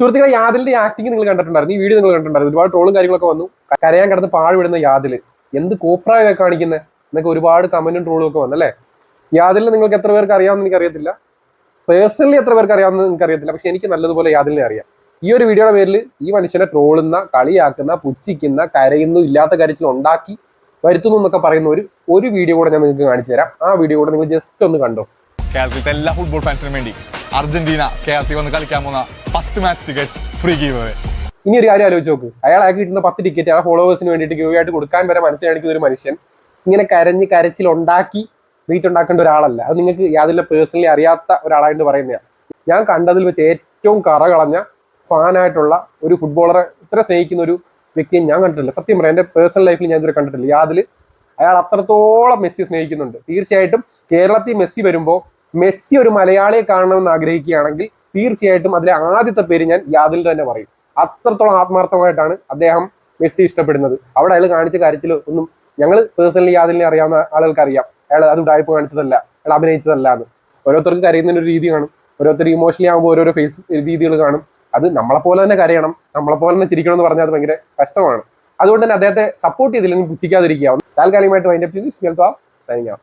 സുഹൃത്തുക്കളെ, യാദിലിന്റെ ആക്ടിങ് നിങ്ങൾ കണ്ടിട്ടുണ്ടായിരുന്നു, ഈ വീഡിയോ നിങ്ങൾ കണ്ടിട്ടുണ്ടായിരുന്നു. ഒരുപാട് ട്രോളും കാര്യങ്ങളൊക്കെ വന്നു. കരയാൻ കിടന്ന് പാഴ്വിടുന്ന യാദിൽ എന്ത് കോപ്രായൊക്കെ കാണിക്കുന്നത് എന്നൊക്കെ ഒരുപാട് കമന്റും ട്രോളും ഒക്കെ വന്നല്ലേ. യാദിലിനെ നിങ്ങൾക്ക് എത്ര പേർക്ക് അറിയാമെന്ന് എനിക്കറിയത്തില്ല, പേഴ്സണലി എത്ര പേർക്ക് അറിയാമെന്ന് നിങ്ങൾക്ക് അറിയത്തില്ല, പക്ഷെ എനിക്ക് നല്ലതുപോലെ യാദിലിനെ അറിയാം. ഈ ഒരു വീഡിയോയുടെ പേരിൽ ഈ മനുഷ്യനെ ട്രോളുന്ന, കളിയാക്കുന്ന, പുച്ഛിക്കുന്ന, കരയുന്നു, ഇല്ലാത്ത കരച്ചിൽ ഉണ്ടാക്കി വരുത്തുന്നു എന്നൊക്കെ പറയുന്ന ഒരു വീഡിയോ കൂടെ ഞാൻ നിങ്ങൾക്ക് കാണിച്ചു തരാം. ആ വീഡിയോ കൂടെ നിങ്ങൾ ജസ്റ്റ് ഒന്ന് കണ്ടോ. കേരളത്തിലെ എല്ലാ ഫുട്ബോൾ ഫാൻസിനും വേണ്ടി അർജന്റീന കേരളത്തിൽ വന്ന് കളിക്കാൻ പോകുന്ന 10 match ticket free give away. ഇനി ഒരു കാര്യം ആലോചിച്ച് നോക്ക്, അയാൾക്ക് കിട്ടുന്ന 10 ടിക്കറ്റ് അയാളെ ഫോളോവേഴ്സിന് വേണ്ടിയിട്ട് ഗീവ് ആയിട്ട് കൊടുക്കാൻ വരെ മനസ്സിൽ കാണിക്കുന്ന ഒരു മനുഷ്യൻ ഇങ്ങനെ കരഞ്ഞ് കരച്ചിൽ ഉണ്ടാക്കി റീച്ച് ഉണ്ടാക്കേണ്ട ഒരാളല്ല. അത് നിങ്ങൾക്ക് യാതൊരു പേഴ്സണലി അറിയാത്ത ഒരാളായിട്ട് പറയുന്നതാണ്. ഞാൻ കണ്ടതിൽ വെച്ച് ഏറ്റവും കറ കളഞ്ഞ ഫാനായിട്ടുള്ള ഒരു ഫുട്ബോളറെ ഇത്ര സ്നേഹിക്കുന്ന ഒരു വ്യക്തിയെ ഞാൻ കണ്ടിട്ടില്ല. സത്യം പറയാം, എൻ്റെ പേഴ്സണൽ ലൈഫിൽ ഞാൻ ഇതുവരെ കണ്ടിട്ടില്ല. യാതിൽ അയാൾ അത്രത്തോളം മെസ്സി സ്നേഹിക്കുന്നുണ്ട്. തീർച്ചയായിട്ടും കേരളത്തിൽ മെസ്സി വരുമ്പോൾ മെസ്സി ഒരു മലയാളിയെ കാണണമെന്ന് ആഗ്രഹിക്കുകയാണെങ്കിൽ തീർച്ചയായിട്ടും അതിലെ ആദ്യത്തെ പേര് ഞാൻ യാദിൽ തന്നെ പറയും. അത്രത്തോളം ആത്മാർത്ഥമായിട്ടാണ് അദ്ദേഹം മെസ്സി ഇഷ്ടപ്പെടുന്നത്. അവിടെ അയാൾ കാണിച്ച കാര്യത്തിൽ ഒന്നും ഞങ്ങൾ പേഴ്സണലി യാദിലിനെ അറിയാവുന്ന ആളുകൾക്ക് അറിയാം, അയാൾ അത് ഉടായ്പ കാണിച്ചതല്ല, അയാൾ അഭിനയിച്ചതല്ല എന്ന്. ഓരോരുത്തർക്ക് കരയുന്നതിന് ഒരു രീതി കാണും, ഓരോരുത്തർ ഇമോഷണലി ആകുമ്പോൾ ഓരോരോ ഫേസ് രീതികൾ കാണും. അത് നമ്മളെപ്പോലെ തന്നെ കരയണം, നമ്മളെപ്പോലെ തന്നെ ചിരിക്കണം എന്ന് പറഞ്ഞാൽ അത് ഭയങ്കര കഷ്ടമാണ്. അതുകൊണ്ട് തന്നെ അദ്ദേഹത്തെ സപ്പോർട്ട് ചെയ്തില്ലെങ്കിൽ പുച്ഛിക്കാതിരിക്കുക. താൽക്കാലികമായിട്ട് വൈൻഡപ്പ് ചെയ്ത് സൈനിങ് ഓഫ്.